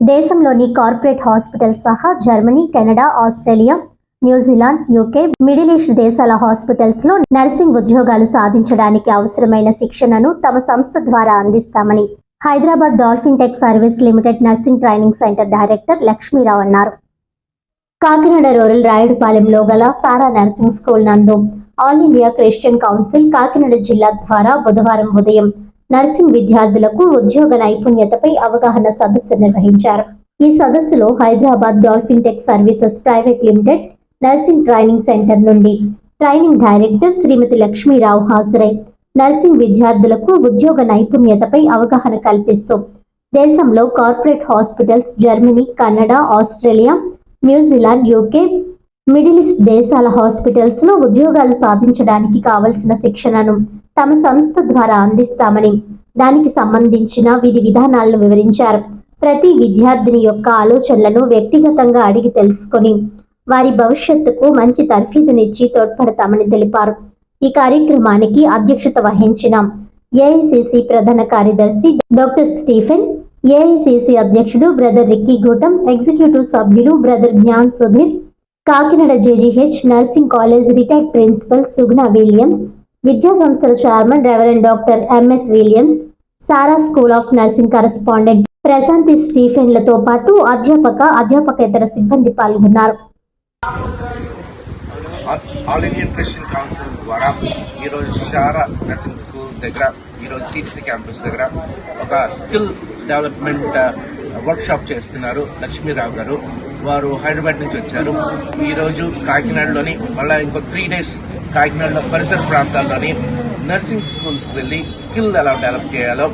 దేశంలోని corporate hospital సహా Germany, Canada, Australia, New Zealand, UK, middle east దేశాల హాస్పిటల్స్ లో నర్సింగ్ ఉద్యోగాలు సాధించడానికి అవసరమైన శిక్షణను తమ సంస్థ ద్వారా అందిస్తామని Hyderabad dolphin tech service limited nursing training centre director Lakshmi Rao అన్నారు. కాకినాడ రూరల్ రాయుడుపాలెంలో గల సారా నర్సింగ్ స్కూల్ నందు all India Christian council Kakinada జిల్లా ద్వారా బుధవారం ఉదయం నర్సింగ్ విద్యార్థులకు ఉద్యోగ నైపుణ్యతపై అవగాహన సదస్సు నిర్వహించారు. ఈ సదస్సులో Hyderabad dolphin tech services private limited nursing training centre నుండి ట్రైనింగ్ డైరెక్టర్ శ్రీమతి లక్ష్మీరావు హాజరై నర్సింగ్ విద్యార్థులకు ఉద్యోగ నైపుణ్యతపై అవగాహన కల్పిస్తూ దేశంలో corporate hospitals Germany, Canada, Australia, New Zealand, UK, middle east దేశాల హాస్పిటల్స్ లో ఉద్యోగాలు సాధించడానికి కావలసిన శిక్షణను తమ సంస్థ ద్వారా అందిస్తామని, దానికి సంబంధించిన విధి విధానాలను వివరించారు. ప్రతి విద్యార్థిని యొక్క ఆలోచనలను వ్యక్తిగతంగా అడిగి తెలుసుకొని వారి భవిష్యత్తుకు మంచి తర్ఫీదునిచ్చి తోడ్పడతామని తెలిపారు. ఈ కార్యక్రమానికి అధ్యక్షత వహించిన ఏఐసిసి ప్రధాన కార్యదర్శి డాక్టర్ స్టీఫెన్, ఏఐసిసి అధ్యక్షుడు బ్రదర్ రిక్కీ గూటం, ఎగ్జిక్యూటివ్ సభ్యులు brother Gyan Sudheer, Kakinada JGH nursing college retired principal Suguna Williams, విద్యా సంస్థల చైర్మన్ reverend doctor MS Williams, Sara school of nursing correspondent Prashanti స్టీఫెన్లతో పాటు అధ్యాపకేతర సిబ్బంది పాల్గొన్నారు. ఆల్ ఇండియన్ క్రిస్టియన్ కౌన్సిల్ ద్వారా ఈరోజు సారా నర్సింగ్ స్కూల్ దగ్గర ఈరోజు సిటీసీ క్యాంపస్ దగ్గర ఒక స్కిల్ డెవలప్మెంట్ వర్క్షాప్ చేస్తున్నారు లక్ష్మీరావు గారు. వారు హైదరాబాద్ నుంచి వచ్చారు. ఈరోజు కాకినాడలోని మళ్ళీ ఇంకో 3 days కాకినాడలో పరిసర ప్రాంతాల్లోని నర్సింగ్ స్కూల్స్ వెళ్ళి స్కిల్ ఎలా డెవలప్ చేయాలో,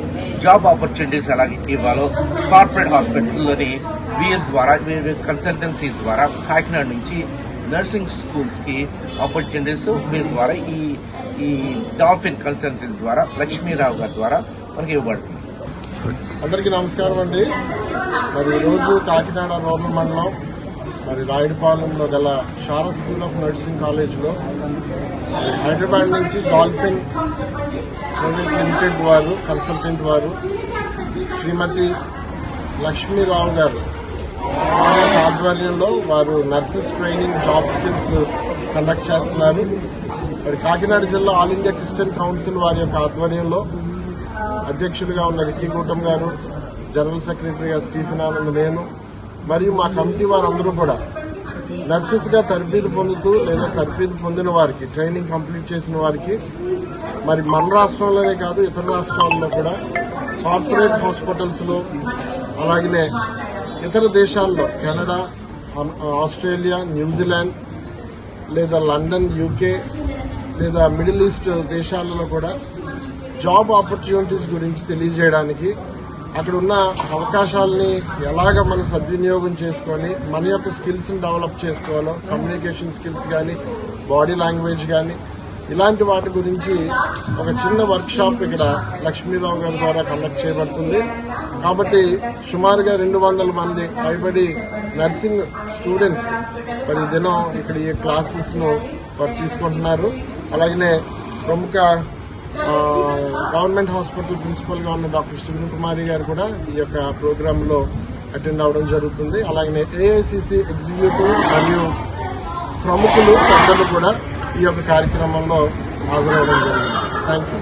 జాబ్ ఆపర్చునిటీస్ ఎలా ఇవ్వాలో, కార్పొరేట్ హాస్పిటల్లోని వీరి ద్వారా కన్సల్టెన్సీ ద్వారా కాకినాడ నుంచి నర్సింగ్ స్కూల్స్ కి ఆపర్చునిటీస్ వీరి ద్వారా ఈ డాల్ఫిన్ కన్సల్టెన్సీ ద్వారా లక్ష్మీరావు గారి ద్వారా మనకి ఇవ్వబడుతుంది. అందరికీ నమస్కారం అండి. మరి ఈరోజు కాకినాడ రూరల్ మండలం మరి రాయుడుపాలెంలో గల సారా స్కూల్ ఆఫ్ నర్సింగ్ కాలేజ్లో హైదరాబాద్ నుంచి డాల్ఫిన్ ప్రైవేట్ లిమిటెడ్ వారు కన్సల్టెంట్ వారు శ్రీమతి లక్ష్మీరావు గారు ఆధ్వర్యంలో వారు nurses training job skills conduct చేస్తున్నారు. మరి కాకినాడ జిల్లా ఆల్ ఇండియా క్రిస్టియన్ కౌన్సిల్ వారి యొక్క ఆధ్వర్యంలో అధ్యక్షులుగా ఉన్న రిక్కీ గూటం గారు, జనరల్ సెక్రటరీగా స్టీఫెన్ ఆనంద్, నేను మరియు మా కమిటీ వారందరూ కూడా నర్సెస్ గా తర్ఫీదు పొందుతూ లేదా తర్ఫీదు పొందిన వారికి, ట్రైనింగ్ కంప్లీట్ చేసిన వారికి మరి మన రాష్ట్రంలోనే కాదు ఇతర రాష్ట్రాల్లో కూడా కార్పొరేట్ హాస్పిటల్స్ లో అలాగనే ఇతర దేశాల్లో కెనడా, ఆస్ట్రేలియా, న్యూజిలాండ్ లేదా లండన్, యూకే లేదా మిడిల్ ఈస్ట్ దేశాలలో కూడా జాబ్ ఆపర్చునిటీస్ గురించి తెలియజేయడానికి, అక్కడ ఉన్న అవకాశాలని ఎలాగ మనం సద్వినియోగం చేసుకొని మన యొక్క స్కిల్స్ ని డెవలప్ చేసుకోవాలో, కమ్యూనికేషన్ స్కిల్స్ కానీ, బాడీ లాంగ్వేజ్ కానీ ఇలాంటి వాటి గురించి ఒక చిన్న వర్క్ షాప్ ఇక్కడ లక్ష్మీరావు గారి ద్వారా కండక్ట్ చేయబడుతుంది. కాబట్టి సుమారుగా 200 మంది పైబడి నర్సింగ్ స్టూడెంట్స్ మరి దినం ఇక్కడ ఈ క్లాసెస్ ను వారు తీసుకుంటున్నారు. అలాగనే ప్రముఖ గవర్నమెంట్ హాస్పిటల్ ప్రిన్సిపల్ గా ఉన్న డాక్టర్ సుగుణ కుమారి గారు కూడా ఈ యొక్క ప్రోగ్రామ్ లో అటెండ్ అవడం జరుగుతుంది. అలాగనే ఏఐసిసి ఎగ్జిక్యూటివ్ మరియు ప్రముఖులు పెద్దలు కూడా ఈ యొక్క కార్యక్రమంలో హాజరవడం జరిగింది. Thank you.